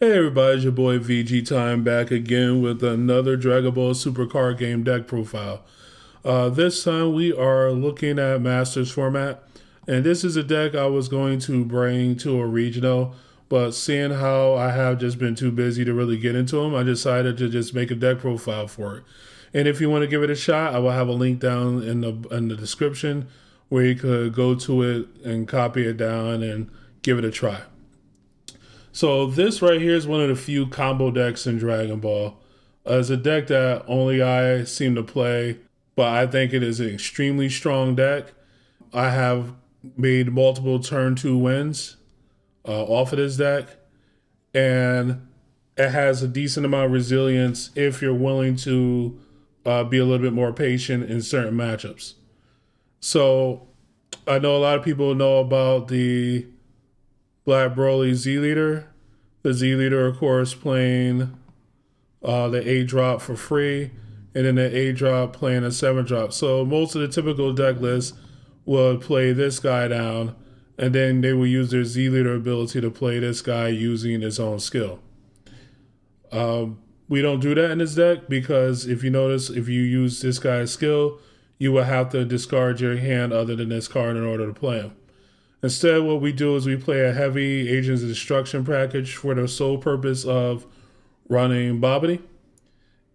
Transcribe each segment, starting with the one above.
Hey everybody, it's your boy VG Time back again with another Dragon Ball Super Card Game deck profile. This time we are looking at Masters format, and this is a deck I was going to bring to a regional, but seeing how I have just been too busy to really get into them, I decided to just make a deck profile for it. And if you want to give it a shot, I will have a link down in the description where you could go to it and copy it down and give it a try. So this right here is one of the few combo decks in Dragon Ball. It's a deck that only I seem to play, but I think it is an extremely strong deck. I have made multiple turn two wins off of this deck, and it has a decent amount of resilience if you're willing to be a little bit more patient in certain matchups. So I know a lot of people know about the Black Broly Z Leader. The Z Leader, of course, playing the 8 drop for free, and then the 8 drop playing a 7 drop. So most of the typical deck lists would play this guy down, and then they will use their Z Leader ability to play this guy using his own skill. We don't do that in this deck because if you notice, if you use this guy's skill, you will have to discard your hand other than this card in order to play him. Instead, what we do is we play a heavy Agents of Destruction package for the sole purpose of running Babidi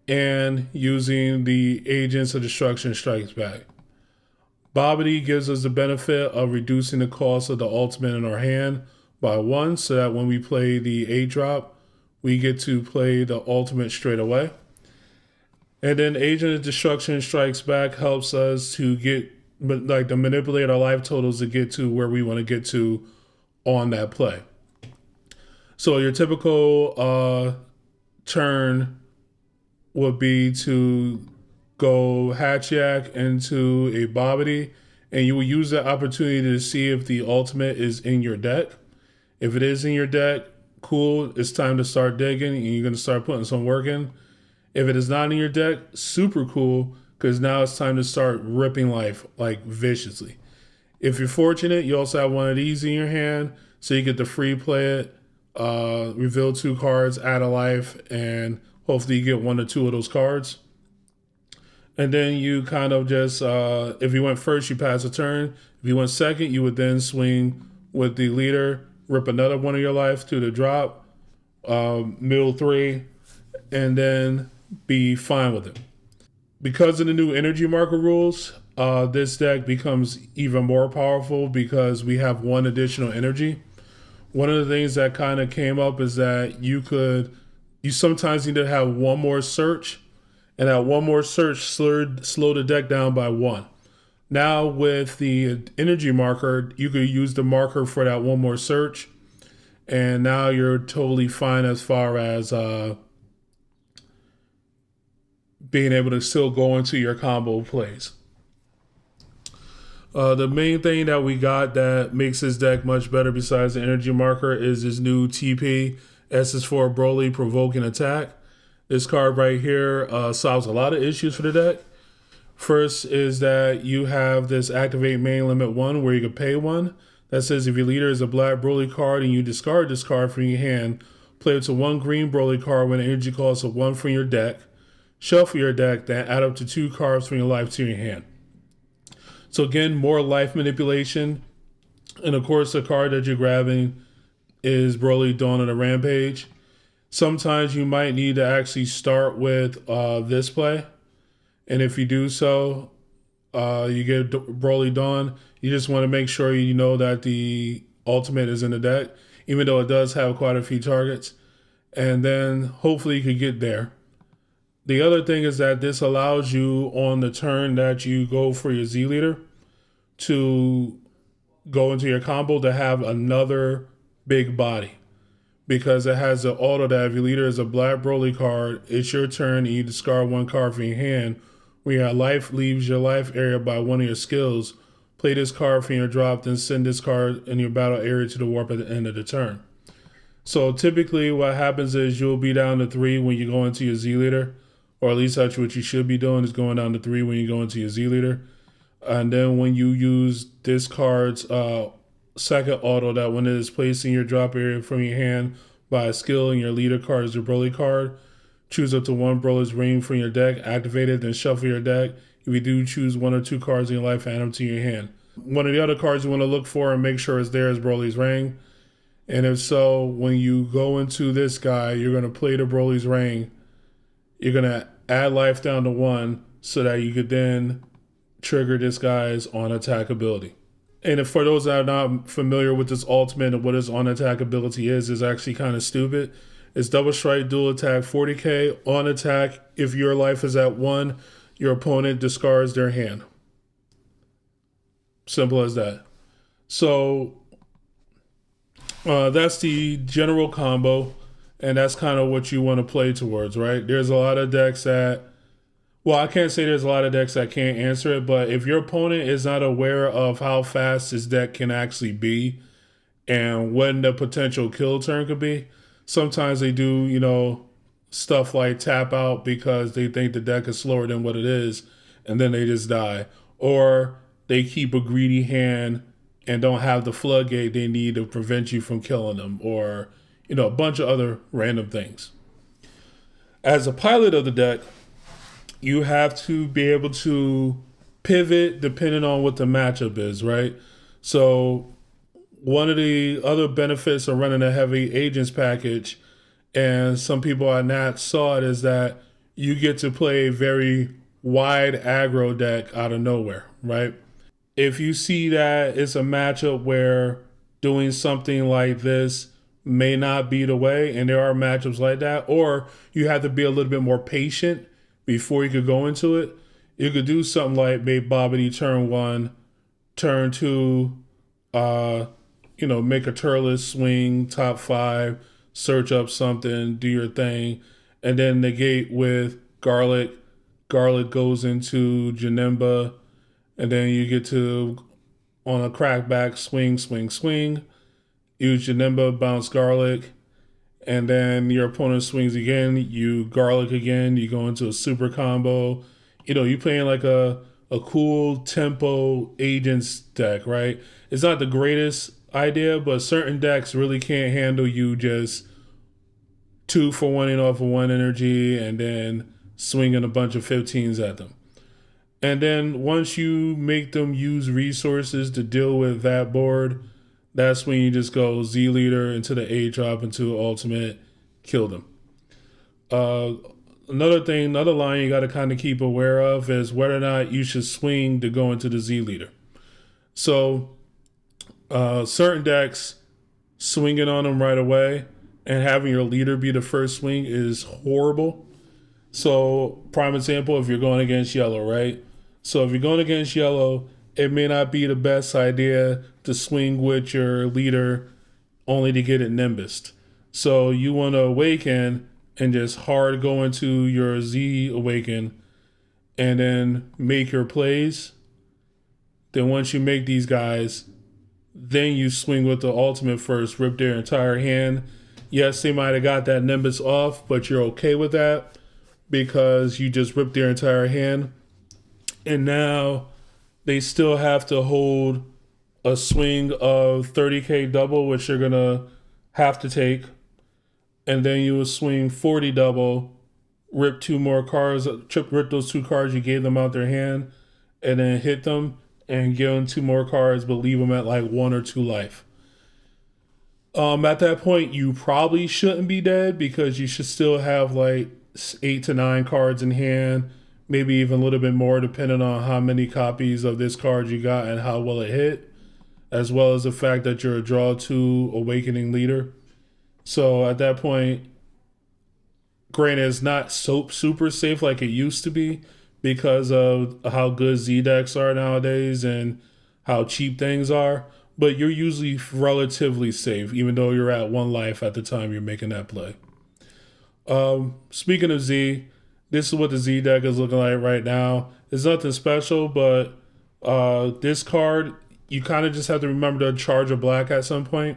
and using the Agents of Destruction Strikes Back. Babidi gives us the benefit of reducing the cost of the ultimate in our hand by one, so that when we play the 8 drop, we get to play the ultimate straight away. And then Agent of Destruction Strikes Back helps us to get to manipulate our life totals to get to where we want to get to on that play. So your typical turn would be to go Hatchiyak into a Babidi, and you will use that opportunity to see if the ultimate is in your deck. If it is in your deck, cool, it's time to start digging and you're going to start putting some work in. If it is not in your deck, super cool, because now it's time to start ripping life like viciously. If you're fortunate, you also have one of these in your hand, so you get to free play it, reveal 2 cards, add a life, and hopefully you get 1 or 2 of those cards. And then you kind of just, if you went first, you pass a turn. If you went second, you would then swing with the leader, rip another one of your life to the drop, middle 3, and then be fine with it. Because of the new energy marker rules, this deck becomes even more powerful because we have 1 additional energy. One of the things that kind of came up is that you sometimes need to have 1 more search, and that 1 more search slow the deck down by 1. Now with the energy marker, you could use the marker for that 1 more search, and now you're totally fine as far as being able to still go into your combo plays. The main thing that we got that makes this deck much better besides the energy marker is this new TP SS4 Broly Provoking Attack. This card right here solves a lot of issues for the deck. First is that you have this activate main limit 1 where you can pay 1. That says if your leader is a black Broly card and you discard this card from your hand, play it to 1 green Broly card with an energy cost of 1 from your deck. Shuffle your deck, then add up to 2 cards from your life to your hand. So again, more life manipulation. And of course, the card that you're grabbing is Broly Dawn of the Rampage. Sometimes you might need to actually start with this play. And if you do so, you get Broly Dawn. You just want to make sure you know that the ultimate is in the deck, even though it does have quite a few targets. And then hopefully you could get there. The other thing is that this allows you on the turn that you go for your Z Leader to go into your combo to have another big body. Because it has the auto that if your leader is a black Broly card, it's your turn and you discard 1 card from your hand. When your life leaves your life area by 1 of your skills, play this card from your drop, then send this card in your battle area to the warp at the end of the turn. So typically what happens is you'll be down to 3 when you go into your Z Leader. Or at least that's what you should be doing, is going down to 3 when you go into your Z Leader. And then when you use this card's second auto, that when it is placed in your drop area from your hand by a skill, and your leader card is your Broly card. Choose up to one Broly's ring from your deck, activate it, then shuffle your deck. If you do, choose one or two cards in your life, add them to your hand. One of the other cards you want to look for and make sure it's there is Broly's ring. And if so, when you go into this guy, you're going to play the Broly's ring. You're going to add life down to 1 so that you could then trigger this guy's on attack ability. And if for those that are not familiar with this ultimate and what his on attack ability is actually kind of stupid. It's double strike, dual attack, 40k on attack. If your life is at 1, your opponent discards their hand. Simple as that. So that's the general combo, and that's kind of what you want to play towards, right? There's a lot of decks that, well, I can't say there's a lot of decks that can't answer it, but if your opponent is not aware of how fast this deck can actually be and when the potential kill turn could be, sometimes they do, stuff like tap out because they think the deck is slower than what it is, and then they just die. Or they keep a greedy hand and don't have the floodgate they need to prevent you from killing them, or, a bunch of other random things. As a pilot of the deck, you have to be able to pivot depending on what the matchup is, right? So one of the other benefits of running a heavy agents package, and some people at Nat saw it, is that you get to play a very wide aggro deck out of nowhere, right? If you see that it's a matchup where doing something like this may not be the way, and there are matchups like that, or you have to be a little bit more patient before you could go into it, you could do something like make Bobbity turn 1, turn 2, make a Turles swing, top 5, search up something, do your thing, and then negate with Garlic. Garlic goes into Janemba, and then you get to, on a crackback, swing, use Janemba, bounce Garlic, and then your opponent swings again, you Garlic again, you go into a super combo. You playing like a cool tempo agents deck, right? It's not the greatest idea, but certain decks really can't handle you just 2 for 1 off of 1 energy and then swinging a bunch of 15s at them. And then once you make them use resources to deal with that board, that's when you just go Z leader into the A drop into ultimate, kill them. Another line you got to kind of keep aware of is whether or not you should swing to go into the Z leader. So certain decks, swinging on them right away and having your leader be the first swing is horrible. So prime example, if you're going against yellow, right? So if you're going against yellow, it may not be the best idea to swing with your leader only to get it nimbused. So you want to awaken and just hard go into your Z awaken and then make your plays. Then once you make these guys, then you swing with the ultimate first, rip their entire hand. Yes, they might have got that nimbus off, but you're okay with that because you just ripped their entire hand. And now they still have to hold a swing of 30k double, which you're going to have to take. And then you will swing 40 double, rip 2 more cards, rip those 2 cards you gave them out their hand, and then hit them and give them 2 more cards, but leave them at like 1 or 2 life. At that point, you probably shouldn't be dead because you should still have like 8 to 9 cards in hand, maybe even a little bit more depending on how many copies of this card you got and how well it hit, as well as the fact that you're a draw 2 awakening leader. So at that point, granted, it's not so super safe like it used to be because of how good Z decks are nowadays and how cheap things are, but you're usually relatively safe, even though you're at 1 life at the time you're making that play. Speaking of Z, this is what the Z deck is looking like right now. It's nothing special, but this card, you kind of just have to remember to charge a black at some point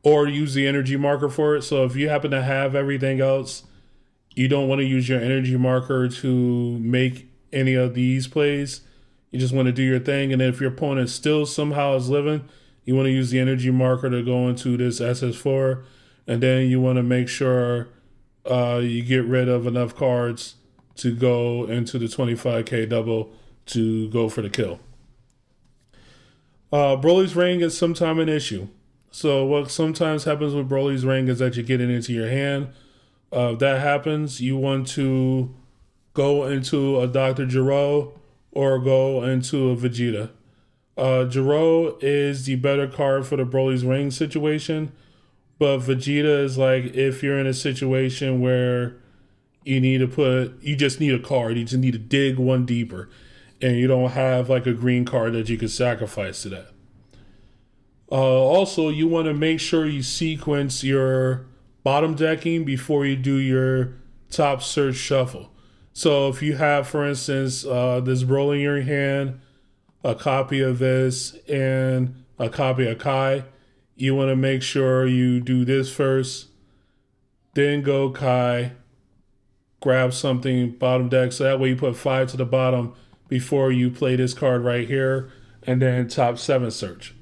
or use the energy marker for it. So if you happen to have everything else, you don't want to use your energy marker to make any of these plays. You just want to do your thing. And if your opponent still somehow is living, you want to use the energy marker to go into this SS4 and then you want to make sure you get rid of enough cards to go into the 25k double to go for the kill. Broly's Ring is sometimes an issue. So what sometimes happens with Broly's Ring is that you get it into your hand. If that happens, you want to go into a Dr. Gero or go into a Vegeta. Gero is the better card for the Broly's Ring situation, but Vegeta is like if you're in a situation where you just need a card, you just need to dig one deeper, and you don't have like a green card that you could sacrifice to that. Also, you want to make sure you sequence your bottom decking before you do your top search shuffle. So if you have, for instance, this Broly in your hand, a copy of this, and a copy of Kai, you want to make sure you do this first, then go Kai, grab something bottom deck, so that way you put 5 to the bottom before you play this card right here, and then top 7 search.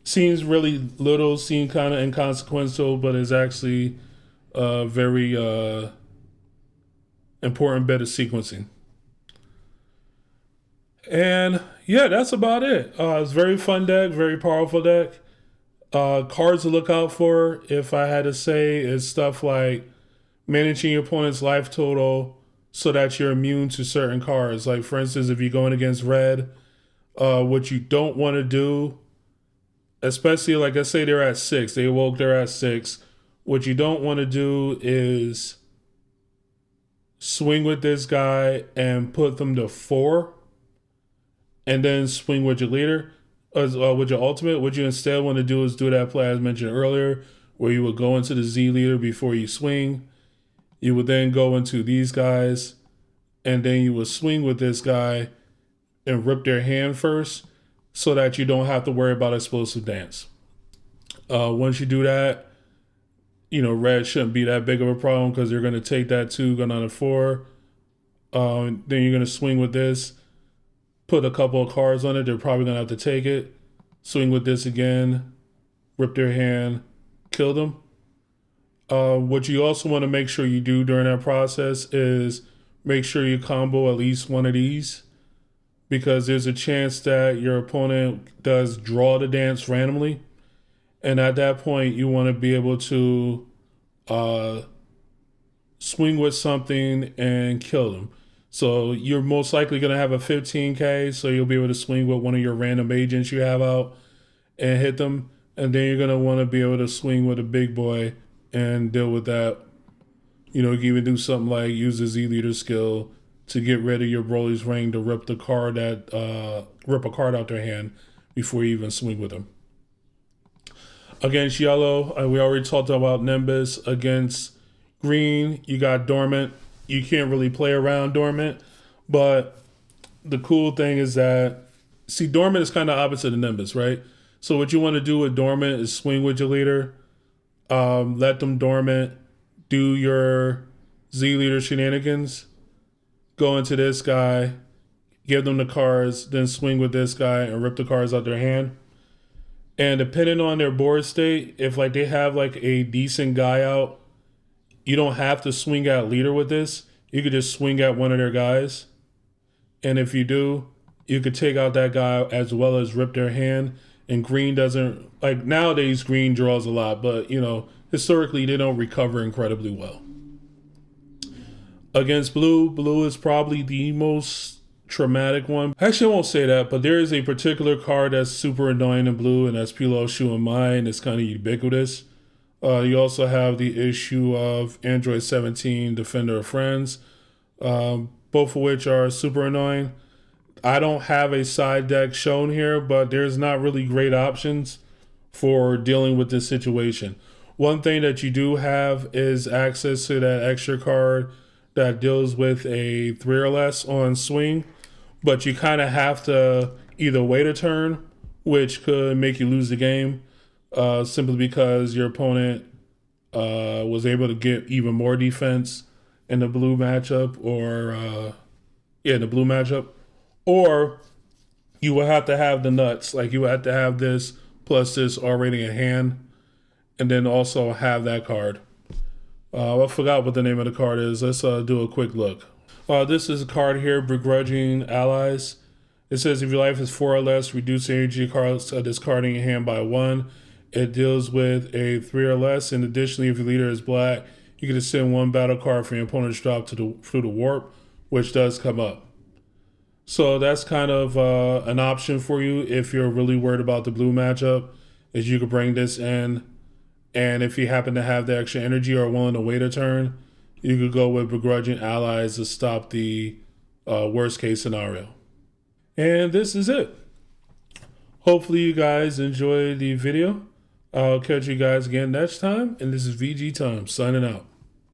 Seems really little, seems kind of inconsequential, but is actually a very important bit of sequencing. And yeah, that's about it. It's a very fun deck, very powerful deck. Cards to look out for, if I had to say, is stuff like managing your opponent's life total so that you're immune to certain cards. Like, for instance, if you're going against red, what you don't want to do, especially, like I say, they're at 6. They awoke, they're at 6. What you don't want to do is swing with this guy and put them to 4 and then swing with your leader, with your ultimate. What you instead want to do is do that play I mentioned earlier, where you would go into the Z leader before you swing. You would then go into these guys, and then you would swing with this guy and rip their hand first so that you don't have to worry about explosive dance. Once you do that, red shouldn't be that big of a problem because you're going to take that 2, go down to 4. Then you're going to swing with this, put a couple of cards on it. They're probably going to have to take it. Swing with this again, rip their hand, kill them. What you also want to make sure you do during that process is make sure you combo at least one of these, because there's a chance that your opponent does draw the dance randomly. And at that point, you want to be able to swing with something and kill them. So you're most likely going to have a 15k, so you'll be able to swing with one of your random agents you have out and hit them. And then you're going to want to be able to swing with a big boy and deal with that. You can even do something like use the Z leader skill to get rid of your Broly's Ring to rip a card out their hand before you even swing with them. Against yellow, we already talked about Nimbus. Against green, you got Dormant. You can't really play around Dormant, but the cool thing is that, Dormant is kind of opposite of Nimbus, right? So what you want to do with Dormant is swing with your leader, let them Dormant, do your Z leader shenanigans, go into this guy, give them the cards, then swing with this guy and rip the cards out their hand. And depending on their board state, if they have a decent guy out, you don't have to swing at leader with this. You could just swing at one of their guys. And if you do, you could take out that guy as well as rip their hand. And green doesn't, nowadays green draws a lot, but historically they don't recover incredibly well. Against blue is probably the most traumatic one. Actually, I won't say that, but there is a particular card that's super annoying in blue, and that's Pilou Shuumai. It's kind of ubiquitous. You also have the issue of Android 17, Defender of Friends, both of which are super annoying. I don't have a side deck shown here, but there's not really great options for dealing with this situation. One thing that you do have is access to that extra card that deals with a 3 or less on swing, but you kind of have to either wait a turn, which could make you lose the game, simply because your opponent was able to get even more defense in the blue matchup, or you will have to have the nuts. You would have to have this plus this already in hand, and then also have that card. I forgot what the name of the card is. Let's do a quick look. This is a card here, Begrudging Allies. It says if your life is 4 or less, reduce the energy cards discarding your hand by 1. It deals with a 3 or less. And additionally, if your leader is black, you can just send 1 battle card from your opponent's drop through the warp, which does come up. So that's kind of an option for you if you're really worried about the blue matchup, is you could bring this in. And if you happen to have the extra energy or are willing to wait a turn, you could go with Begrudging Allies to stop the worst case scenario. And this is it. Hopefully you guys enjoyed the video. I'll catch you guys again next time. And this is VG Time signing out.